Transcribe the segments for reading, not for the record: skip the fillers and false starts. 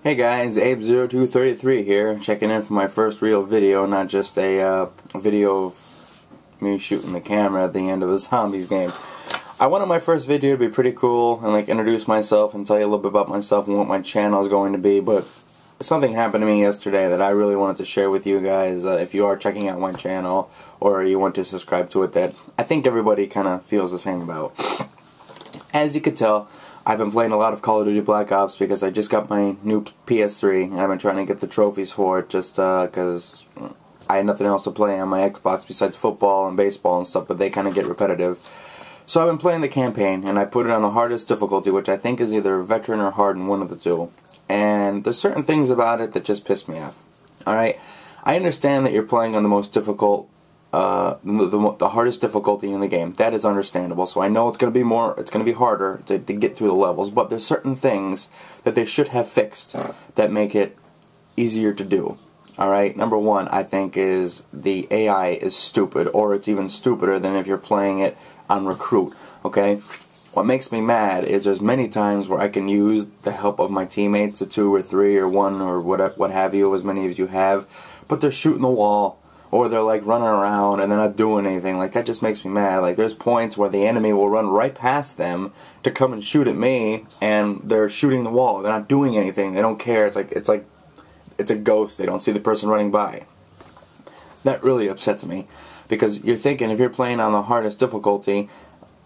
Hey guys, Abe0233 here, checking in for my first real video, not just a video of me shooting the camera at the end of a zombies game. I wanted my first video to be pretty cool and like introduce myself and tell you a little bit about myself and what my channel is going to be, but something happened to me yesterday that I really wanted to share with you guys if you are checking out my channel or you want to subscribe to it, that I think everybody kind of feels the same about. As you could tell, I've been playing a lot of Call of Duty Black Ops because I just got my new PS3 and I've been trying to get the trophies for it just because I had nothing else to play on my Xbox besides football and baseball and stuff, but they kind of get repetitive. So I've been playing the campaign and I put it on the hardest difficulty, which I think is either veteran or hardened, one of the two. And there's certain things about it that just piss me off. Alright, I understand that you're playing on the most difficult the hardest difficulty in the game. That is understandable. So I know it's going to be harder to get through the levels, but there's certain things that they should have fixed that make it easier to do. Alright, number one, I think, is the AI is stupid, or it's even stupider than if you're playing it on Recruit. Okay? What makes me mad is there's many times where I can use the help of my teammates, the 2 or 3 or 1 or what have you, as many as you have, but they're shooting the wall, or they're like running around and they're not doing anything. Like, that just makes me mad. Like, there's points where the enemy will run right past them to come and shoot at me, and they're shooting the wall. They're not doing anything. They don't care. It's a ghost. They don't see the person running by. That really upsets me, because you're thinking if you're playing on the hardest difficulty,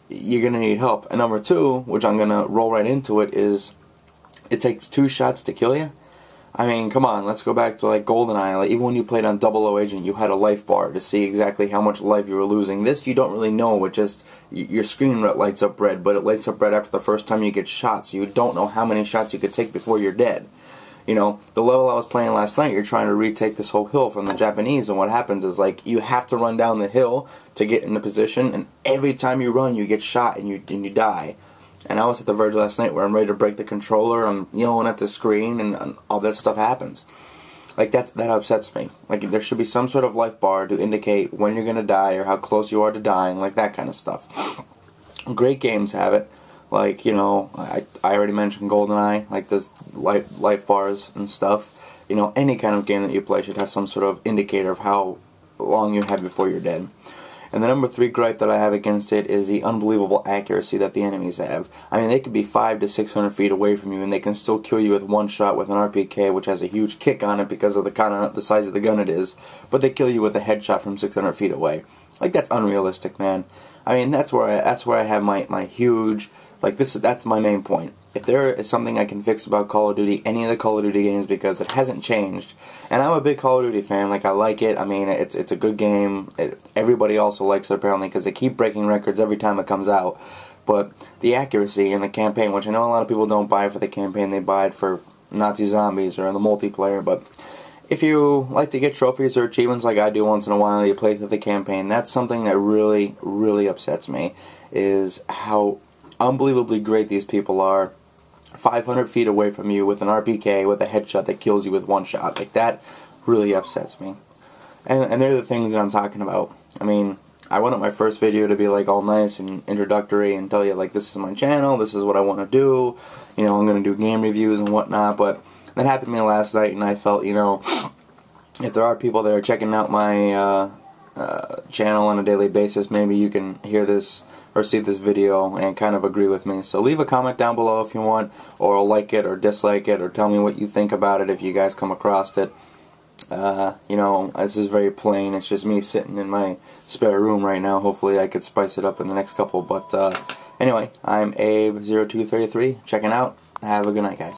you're gonna need help. And number two, which I'm gonna roll right into it, is it takes 2 shots to kill you. I mean, come on, let's go back to like GoldenEye. Like, even when you played on 00 Agent, you had a life bar to see exactly how much life you were losing. This, you don't really know. It just, your screen lights up red, but it lights up red after the first time you get shot, so you don't know how many shots you could take before you're dead. You know, the level I was playing last night, you're trying to retake this whole hill from the Japanese, and what happens is, like, you have to run down the hill to get into position, and every time you run, you get shot and you die. And I was at the verge last night where I'm ready to break the controller, I'm yelling at the screen, and all that stuff happens. Like, that upsets me. Like, there should be some sort of life bar to indicate when you're going to die or how close you are to dying, like that kind of stuff. Great games have it. Like, you know, I already mentioned GoldenEye, like there's life bars and stuff. You know, any kind of game that you play should have some sort of indicator of how long you have before you're dead. And the number 3 gripe that I have against it is the unbelievable accuracy that the enemies have. I mean, they could be 500 to 600 feet away from you, and they can still kill you with one shot with an RPK, which has a huge kick on it because of the size of the gun it is. But they kill you with a headshot from 600 feet away. Like, that's unrealistic, man. I mean, that's where I have my huge, like, that's my main point. If there is something I can fix about Call of Duty, any of the Call of Duty games, because it hasn't changed, and I'm a big Call of Duty fan, like, I like it, I mean, it's a good game, everybody also likes it apparently, because they keep breaking records every time it comes out, but the accuracy in the campaign, which I know a lot of people don't buy for the campaign, they buy it for Nazi zombies or in the multiplayer, but if you like to get trophies or achievements like I do once in a while, you play through the campaign, that's something that really, really upsets me, is how unbelievably great these people are 500 feet away from you with an RPK with a headshot that kills you with one shot. Like, that really upsets me. And they're the things that I'm talking about. I mean, I wanted my first video to be like all nice and introductory and tell you, like, this is my channel, this is what I want to do, you know, I'm going to do game reviews and whatnot, but that happened to me last night, and I felt, you know, if there are people that are checking out my channel on a daily basis, maybe you can hear this or see this video and kind of agree with me. So leave a comment down below if you want, or like it or dislike it, or tell me what you think about it if you guys come across it. You know, this is very plain. It's just me sitting in my spare room right now. Hopefully I could spice it up in the next couple. But anyway, I'm Abe0233 checking out. Have a good night, guys.